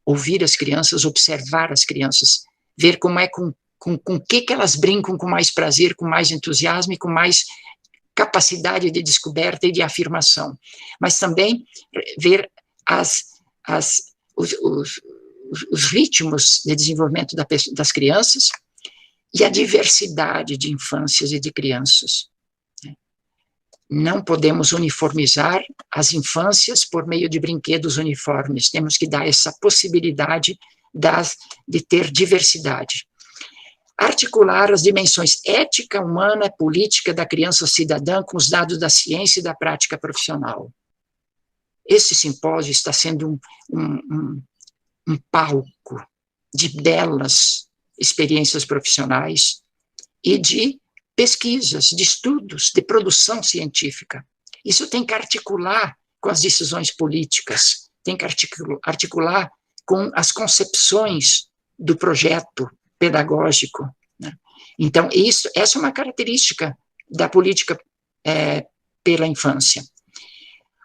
ouvir as crianças, observar as crianças, ver como é com o que elas brincam com mais prazer, com mais entusiasmo e com mais capacidade de descoberta e de afirmação. Mas também ver os ritmos de desenvolvimento das crianças e a diversidade de infâncias e de crianças. Não podemos uniformizar as infâncias por meio de brinquedos uniformes, temos que dar essa possibilidade de ter diversidade. Articular as dimensões ética, humana e política da criança cidadã com os dados da ciência e da prática profissional. Esse simpósio está sendo um palco de belas experiências profissionais e de pesquisas, de estudos, de produção científica. Isso tem que articular com as decisões políticas, tem que articular com as concepções do projeto pedagógico, né? Então, essa é uma característica da política pela infância.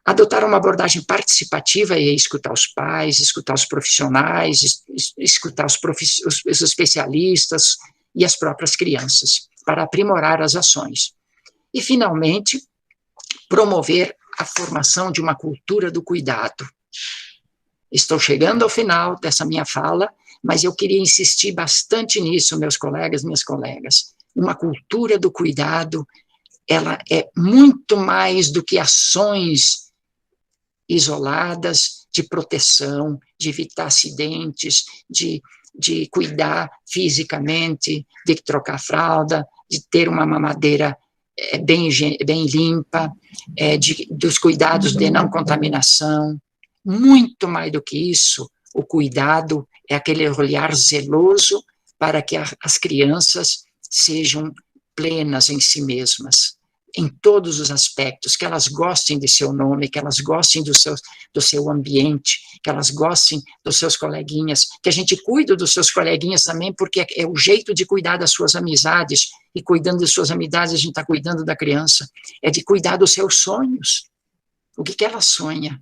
Adotar uma abordagem participativa e escutar os pais, escutar os profissionais, escutar os especialistas e as próprias crianças, para aprimorar as ações. E, finalmente, promover a formação de uma cultura do cuidado. Estou chegando ao final dessa minha fala, mas eu queria insistir bastante nisso, meus colegas, minhas colegas. Uma cultura do cuidado, ela é muito mais do que ações isoladas de proteção, de evitar acidentes, de cuidar fisicamente, de trocar fralda, de ter uma mamadeira bem limpa, dos cuidados de não contaminação. Muito mais do que isso, o cuidado é aquele olhar zeloso para que as crianças sejam plenas em si mesmas, em todos os aspectos, que elas gostem de seu nome, que elas gostem do seu ambiente, que elas gostem dos seus coleguinhas, que a gente cuide dos seus coleguinhas também, porque é o jeito de cuidar das suas amizades, e cuidando das suas amizades a gente está cuidando da criança, é de cuidar dos seus sonhos, o que ela sonha.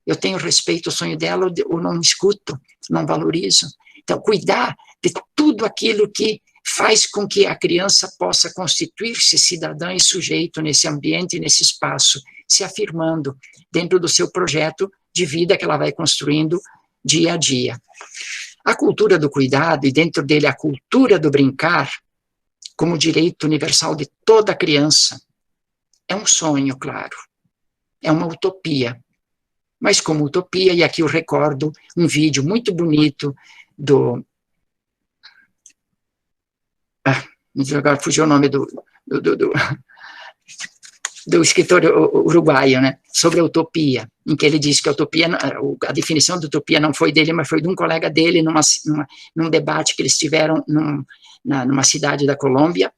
Eu tenho respeito ao sonho dela, ou não escuto, não valorizo. Então, cuidar de tudo aquilo que faz com que a criança possa constituir-se cidadã e sujeito nesse ambiente, nesse espaço, se afirmando dentro do seu projeto de vida que ela vai construindo dia a dia. A cultura do cuidado, e dentro dele a cultura do brincar, como direito universal de toda criança, é um sonho, claro, é uma utopia. Mas como utopia, e aqui eu recordo um vídeo muito bonito agora fugiu o nome do escritor uruguaio, né, sobre a utopia, em que ele diz que a definição de utopia não foi dele, mas foi de um colega dele num debate que eles tiveram numa cidade da Colômbia,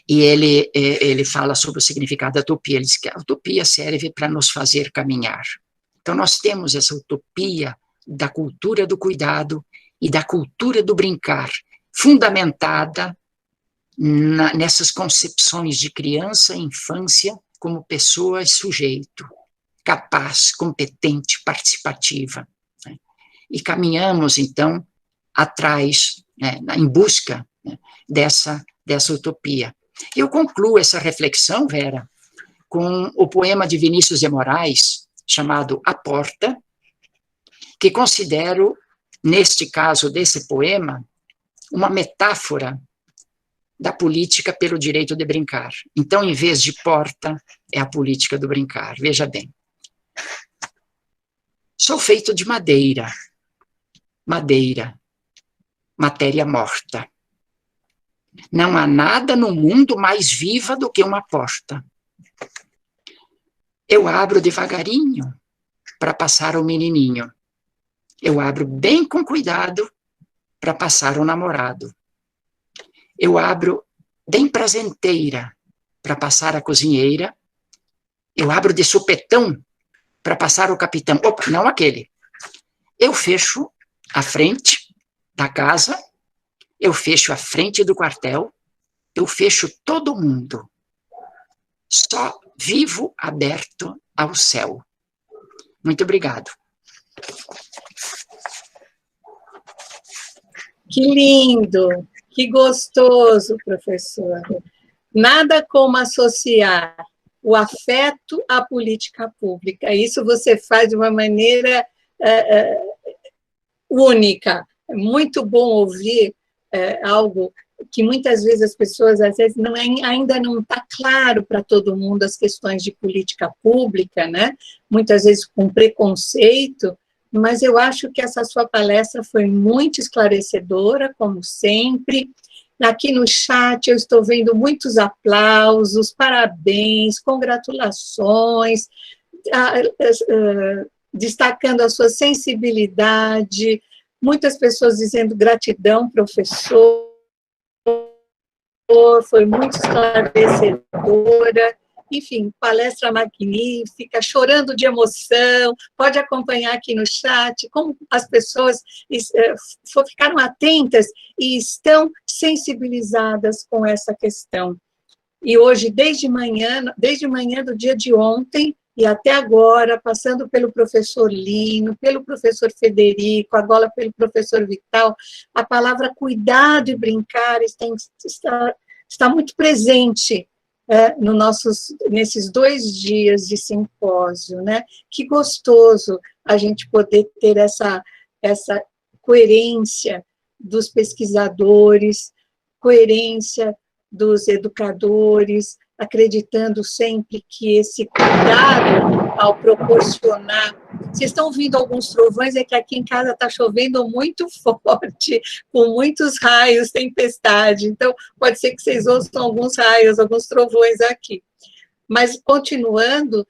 e ele fala sobre o significado da utopia. Ele diz que a utopia serve para nos fazer caminhar. Então, nós temos essa utopia da cultura do cuidado e da cultura do brincar, fundamentada nessas concepções de criança e infância como pessoa e sujeito, capaz, competente, participativa. Né? E caminhamos, então, atrás, né, em busca, né, dessa dessa utopia. Eu concluo essa reflexão, Vera, com o poema de Vinícius de Moraes, chamado A Porta, que considero, neste caso desse poema, uma metáfora da política pelo direito de brincar. Então, em vez de porta, é a política do brincar. Veja bem. Sou feito de madeira, matéria morta. Não há nada no mundo mais viva do que uma porta. Eu abro devagarinho para passar o menininho. Eu abro bem com cuidado para passar o namorado. Eu abro bem prazenteira para passar a cozinheira. Eu abro de supetão para passar o capitão. Opa, não aquele. Eu fecho a frente da casa, eu fecho a frente do quartel, eu fecho todo mundo. Só vivo aberto ao céu. Muito obrigado. Que lindo, que gostoso, professor. Nada como associar o afeto à política pública. Isso você faz de uma maneira única. É muito bom ouvir algo que muitas vezes as pessoas, às vezes, ainda não está claro para todo mundo as questões de política pública, né? Muitas vezes com preconceito, mas eu acho que essa sua palestra foi muito esclarecedora, como sempre. Aqui no chat eu estou vendo muitos aplausos, parabéns, congratulações, destacando a sua sensibilidade, muitas pessoas dizendo gratidão, professor, foi muito esclarecedora. Enfim, palestra magnífica, chorando de emoção, pode acompanhar aqui no chat, como as pessoas ficaram atentas e estão sensibilizadas com essa questão. E hoje, desde manhã do dia de ontem e até agora, passando pelo professor Lino, pelo professor Federico, agora pelo professor Vital, a palavra cuidado e brincar está muito presente nesses 2 dias de simpósio, né? Que gostoso a gente poder ter essa coerência dos pesquisadores, coerência dos educadores, acreditando sempre que esse cuidado ao proporcionar... Vocês estão ouvindo alguns trovões, é que aqui em casa está chovendo muito forte, com muitos raios, tempestade, então pode ser que vocês ouçam alguns raios, alguns trovões aqui. Mas, continuando,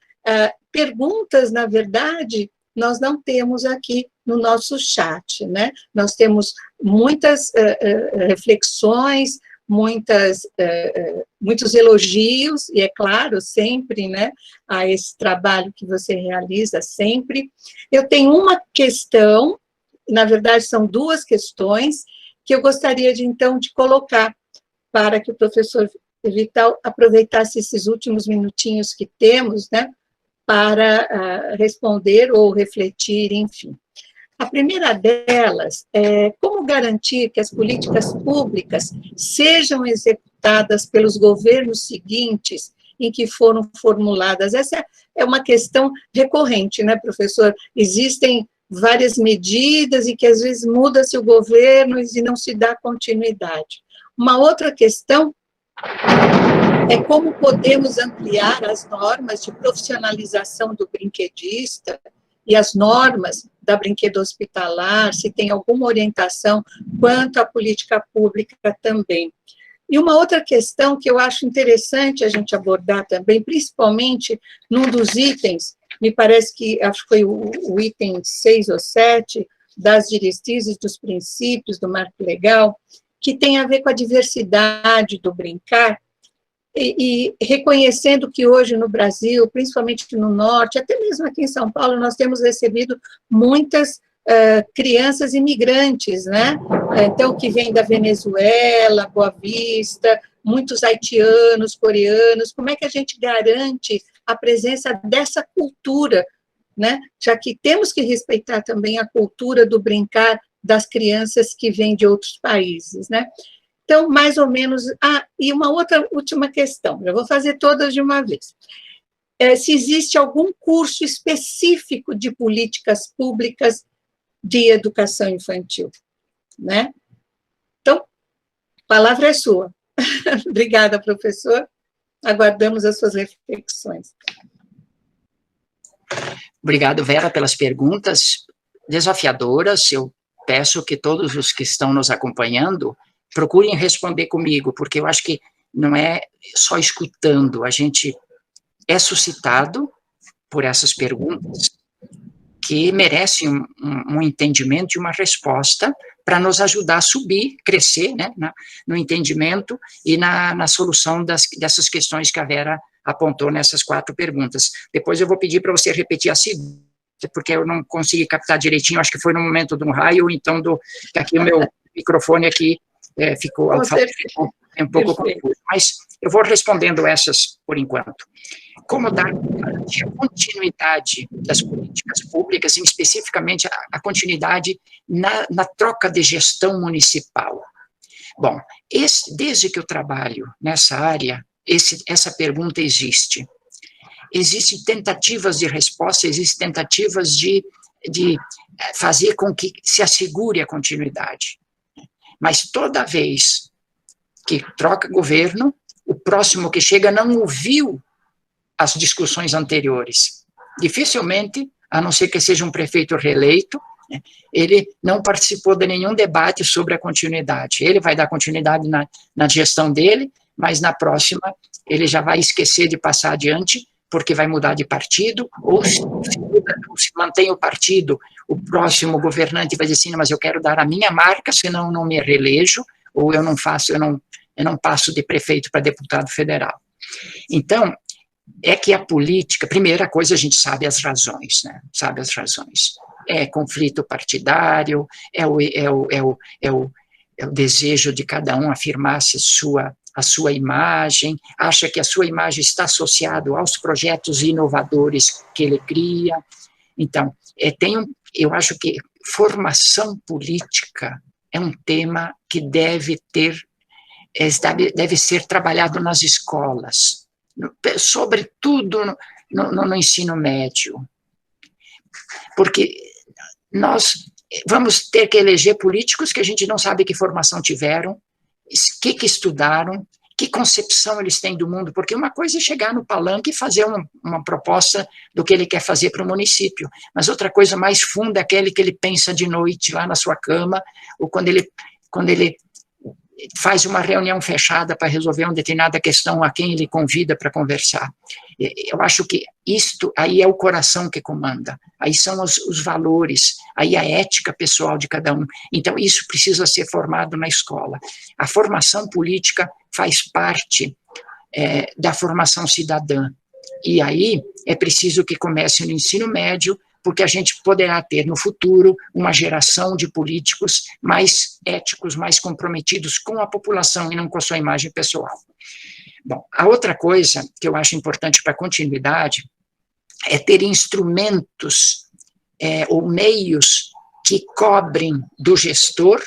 perguntas, na verdade, nós não temos aqui no nosso chat, né? Nós temos muitas reflexões, muitos elogios, e é claro, sempre, né, a esse trabalho que você realiza sempre. Eu tenho uma questão, na verdade são 2 questões, que eu gostaria então de colocar para que o professor Vital aproveitasse esses últimos minutinhos que temos, né, para responder ou refletir, enfim. A primeira delas é como garantir que as políticas públicas sejam executadas pelos governos seguintes em que foram formuladas. Essa é uma questão recorrente, né, professor? Existem várias medidas e que às vezes muda-se o governo e não se dá continuidade. Uma outra questão é como podemos ampliar as normas de profissionalização do brinquedista e as normas da brinquedo hospitalar, se tem alguma orientação quanto à política pública também. E uma outra questão que eu acho interessante a gente abordar também, principalmente num dos itens, me parece que, acho que foi o item 6 ou 7, das diretrizes dos princípios do marco legal, que tem a ver com a diversidade do brincar, e reconhecendo que hoje no Brasil, principalmente no Norte, até mesmo aqui em São Paulo, nós temos recebido muitas crianças imigrantes, né? Então, que vêm da Venezuela, Boa Vista, muitos haitianos, coreanos, como é que a gente garante a presença dessa cultura, né? Já que temos que respeitar também a cultura do brincar das crianças que vêm de outros países, né? Então, mais ou menos... e uma outra última questão, eu vou fazer todas de uma vez. Se existe algum curso específico de políticas públicas de educação infantil, né? Então, a palavra é sua. Obrigada, professor. Aguardamos as suas reflexões. Obrigado, Vera, pelas perguntas desafiadoras. Eu peço que todos os que estão nos acompanhando procurem responder comigo, porque eu acho que não é só escutando, a gente é suscitado por essas perguntas que merecem um entendimento e uma resposta para nos ajudar a subir, crescer, né, no entendimento e na solução dessas questões que a Vera apontou nessas 4 perguntas. Depois eu vou pedir para você repetir a segunda, porque eu não consegui captar direitinho, acho que foi no momento de um raio, então aqui o meu microfone aqui ficou um pouco confuso, mas eu vou respondendo essas por enquanto. Como dar continuidade das políticas públicas, e especificamente a continuidade na troca de gestão municipal? Bom, desde que eu trabalho nessa área, essa pergunta existe. Existem tentativas de resposta, existem tentativas de fazer com que se assegure a continuidade. Mas toda vez que troca governo, o próximo que chega não ouviu as discussões anteriores. Dificilmente, a não ser que seja um prefeito reeleito, ele não participou de nenhum debate sobre a continuidade. Ele vai dar continuidade na gestão dele, mas na próxima ele já vai esquecer de passar adiante, porque vai mudar de partido, ou se mantém o partido, o próximo governante vai dizer assim, mas eu quero dar a minha marca, senão eu não me reelejo, ou eu não passo de prefeito para deputado federal. Então, é que a política, primeira coisa, a gente sabe as razões, né? Sabe as razões. É conflito partidário, é o desejo de cada um afirmar-se a sua imagem, acha que a sua imagem está associada aos projetos inovadores que ele cria. Então, eu acho que formação política é um tema que deve ser trabalhado nas escolas, sobretudo no ensino médio, porque nós vamos ter que eleger políticos que a gente não sabe que formação tiveram, o que estudaram, que concepção eles têm do mundo, porque uma coisa é chegar no palanque e fazer uma proposta do que ele quer fazer para o município, mas outra coisa mais funda é aquele que ele pensa de noite lá na sua cama, ou quando ele faz uma reunião fechada para resolver uma determinada questão a quem ele convida para conversar. Eu acho que isto aí é o coração que comanda, aí são os valores, aí a ética pessoal de cada um. Então, isso precisa ser formado na escola. A formação política faz parte da formação cidadã. E aí é preciso que comece no ensino médio, porque a gente poderá ter no futuro uma geração de políticos mais éticos, mais comprometidos com a população e não com a sua imagem pessoal. Bom, a outra coisa que eu acho importante para a continuidade é ter instrumentos ou meios que cobrem do gestor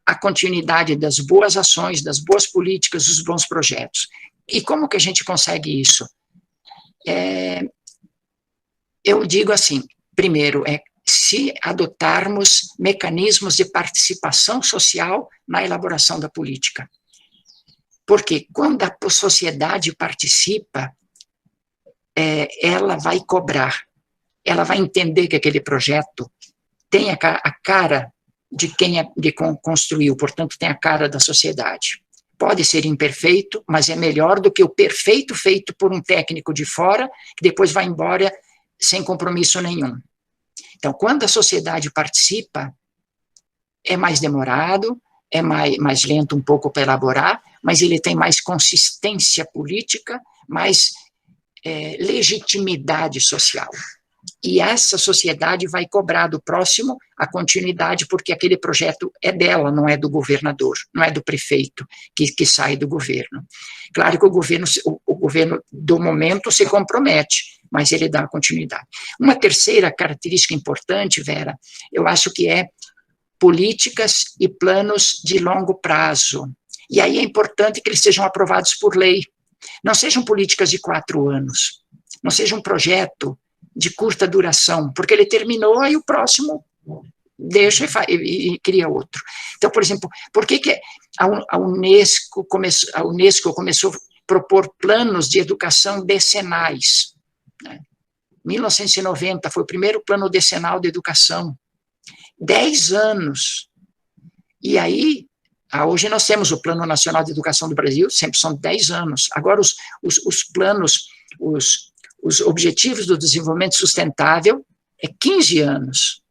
a continuidade das boas ações, das boas políticas, dos bons projetos. E como que a gente consegue isso? Eu digo assim, primeiro, se adotarmos mecanismos de participação social na elaboração da política. Porque quando a sociedade participa, ela vai cobrar, ela vai entender que aquele projeto tem a cara de quem construiu, portanto, tem a cara da sociedade. Pode ser imperfeito, mas é melhor do que o perfeito feito por um técnico de fora, que depois vai embora sem compromisso nenhum. Então, quando a sociedade participa, é mais demorado, é mais lento um pouco para elaborar, mas ele tem mais consistência política, mais legitimidade social. E essa sociedade vai cobrar do próximo a continuidade, porque aquele projeto é dela, não é do governador, não é do prefeito que sai do governo. Claro que o governo do momento se compromete, mas ele dá continuidade. Uma terceira característica importante, Vera, eu acho que é políticas e planos de longo prazo. E aí é importante que eles sejam aprovados por lei. Não sejam políticas de 4 anos. Não seja um projeto de curta duração, porque ele terminou e o próximo deixa e cria outro. Então, por exemplo, por que a Unesco começou a propor planos de educação decenais? 1990 foi o primeiro plano decenal de educação. 10 anos. E aí, hoje nós temos o Plano Nacional de Educação do Brasil, sempre são 10 anos. Agora, os planos, os Objetivos do Desenvolvimento Sustentável, é 15 anos.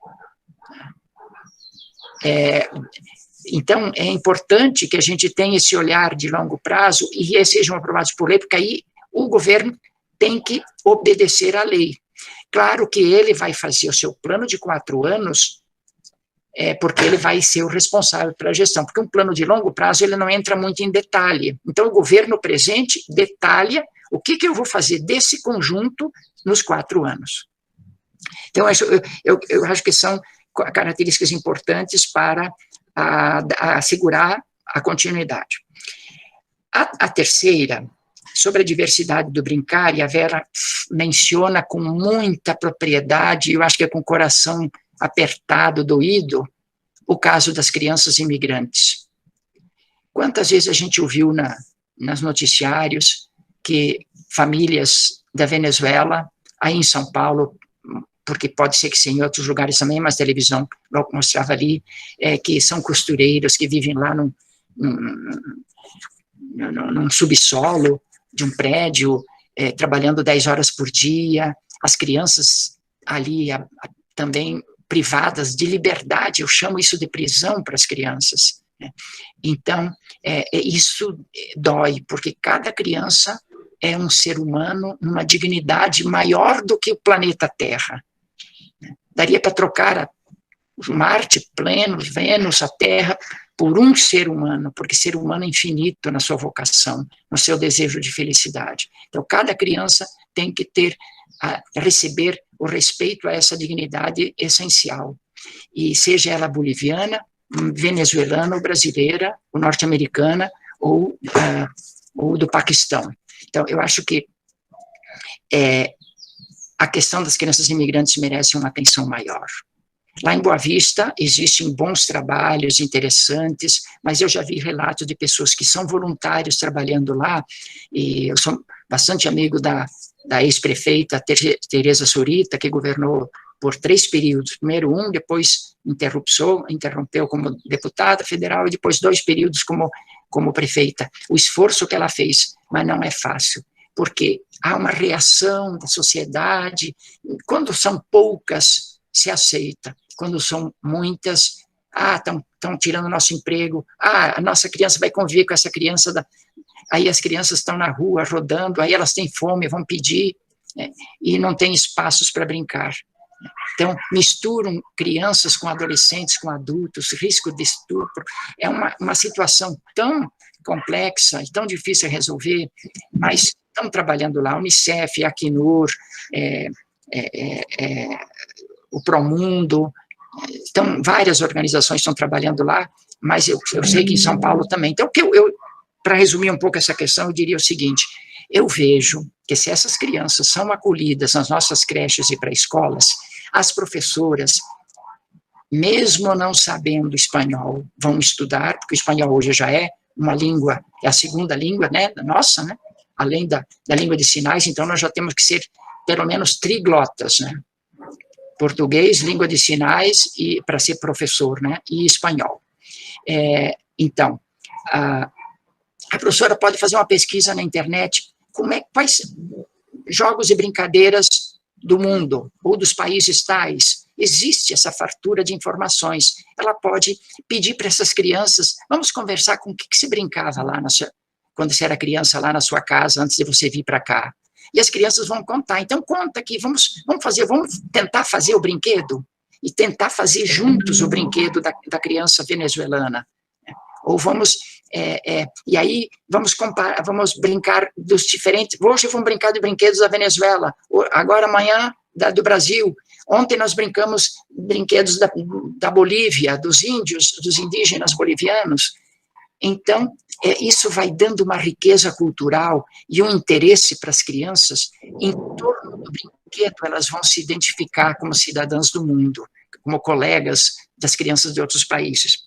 Então, é importante que a gente tenha esse olhar de longo prazo e eles sejam aprovados por lei, porque aí o governo tem que obedecer à lei. Claro que ele vai fazer o seu plano de 4 anos, porque ele vai ser o responsável pela gestão, porque um plano de longo prazo ele não entra muito em detalhe. Então, o governo presente detalha o que eu vou fazer desse conjunto nos 4 anos. Então, eu acho que são características importantes para assegurar a continuidade. A terceira, sobre a diversidade do brincar, e a Vera menciona com muita propriedade, eu acho que é com o coração apertado, doído, o caso das crianças imigrantes. Quantas vezes a gente ouviu nos noticiários que famílias da Venezuela, aí em São Paulo, porque pode ser que seja em outros lugares também, mas a televisão logo mostrava ali, que são costureiros que vivem lá num subsolo de um prédio, trabalhando 10 horas por dia, as crianças ali também privadas de liberdade, eu chamo isso de prisão para as crianças. Então, isso dói, porque cada criança é um ser humano numa dignidade maior do que o planeta Terra. Daria para trocar Marte, Vênus, a Terra, por um ser humano, porque ser humano é infinito na sua vocação, no seu desejo de felicidade. Então, cada criança tem que receber o respeito a essa dignidade essencial. E seja ela boliviana, venezuelana ou brasileira, ou norte-americana, ou do Paquistão. Então, eu acho que a questão das crianças imigrantes merece uma atenção maior. Lá em Boa Vista existem bons trabalhos interessantes, mas eu já vi relatos de pessoas que são voluntários trabalhando lá, e eu sou bastante amigo da ex-prefeita Tereza Surita, que governou por 3 períodos, primeiro depois interrompeu como deputada federal, e depois 2 períodos como prefeita. O esforço que ela fez, mas não é fácil, porque há uma reação da sociedade, quando são poucas, se aceita, quando são muitas, estão tirando nosso emprego, a nossa criança vai conviver com essa criança, aí as crianças estão na rua rodando, aí elas têm fome, vão pedir, e não tem espaços para brincar. Então, misturam crianças com adolescentes, com adultos, risco de estupro, é uma situação tão complexa e tão difícil de resolver, mas estão trabalhando lá, a Unicef, a Acnur, o Promundo, então, várias organizações estão trabalhando lá, mas eu sei que em São Paulo também. Então, para resumir um pouco essa questão, eu diria o seguinte: eu vejo que se essas crianças são acolhidas nas nossas creches e pré-escolas, as professoras, mesmo não sabendo espanhol, vão estudar, porque o espanhol hoje já é uma língua, é a segunda língua, nossa, além da língua de sinais, então nós já temos que ser pelo menos triglotas, português, língua de sinais, e para ser professor, e espanhol. Então, a professora pode fazer uma pesquisa na internet, quais jogos e brincadeiras do mundo, ou dos países tais, existe essa fartura de informações. Ela pode pedir para essas crianças, vamos conversar com o que se brincava lá, quando você era criança, lá na sua casa, antes de você vir para cá. E as crianças vão contar. Então, conta aqui, vamos tentar fazer o brinquedo, e tentar fazer juntos o brinquedo da criança venezuelana. Ou e aí vamos brincar dos diferentes, hoje vamos brincar de brinquedos da Venezuela, agora amanhã do Brasil, ontem nós brincamos brinquedos da Bolívia, dos índios, dos indígenas bolivianos. Então, isso vai dando uma riqueza cultural e um interesse para as crianças. Em torno do brinquedo, elas vão se identificar como cidadãs do mundo, como colegas das crianças de outros países.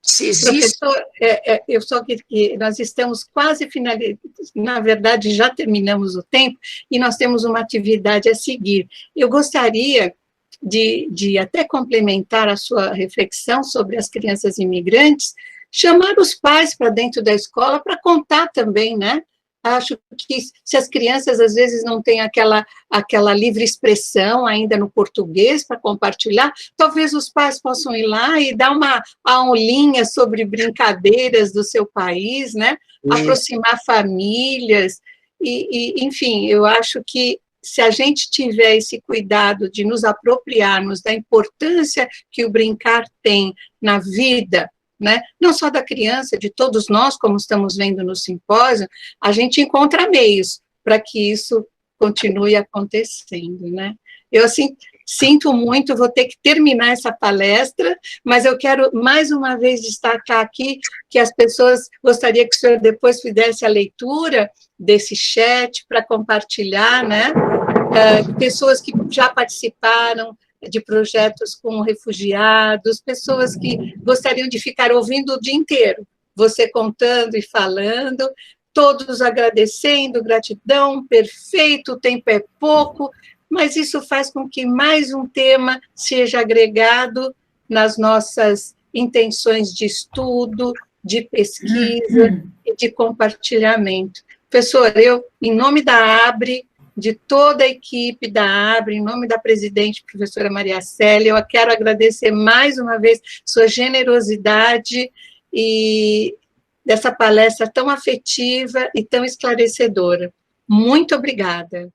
Se existe... Professor, eu só que nós estamos quase finalizando, na verdade, já terminamos o tempo, e nós temos uma atividade a seguir. Eu gostaria de até complementar a sua reflexão sobre as crianças imigrantes, chamar os pais para dentro da escola para contar também, né? Acho que se as crianças, às vezes, não têm aquela livre expressão ainda no português para compartilhar, talvez os pais possam ir lá e dar uma aulinha sobre brincadeiras do seu país, né? Aproximar famílias, enfim, eu acho que se a gente tiver esse cuidado de nos apropriarmos da importância que o brincar tem na vida, né? Não só da criança, de todos nós, como estamos vendo no simpósio, a gente encontra meios para que isso continue acontecendo, né? Eu, assim, sinto muito, vou ter que terminar essa palestra, mas eu quero, mais uma vez, destacar aqui que as pessoas, gostaria que o senhor depois fizesse a leitura desse chat para compartilhar, né? Pessoas que já participaram de projetos com refugiados, pessoas que gostariam de ficar ouvindo o dia inteiro, você contando e falando, todos agradecendo, gratidão, perfeito, o tempo é pouco, mas isso faz com que mais um tema seja agregado nas nossas intenções de estudo, de pesquisa e de compartilhamento. Professor, eu, em nome da ABRE, de toda a equipe da ABRE, em nome da presidente, professora Maria Célia, eu quero agradecer mais uma vez sua generosidade e dessa palestra tão afetiva e tão esclarecedora. Muito obrigada.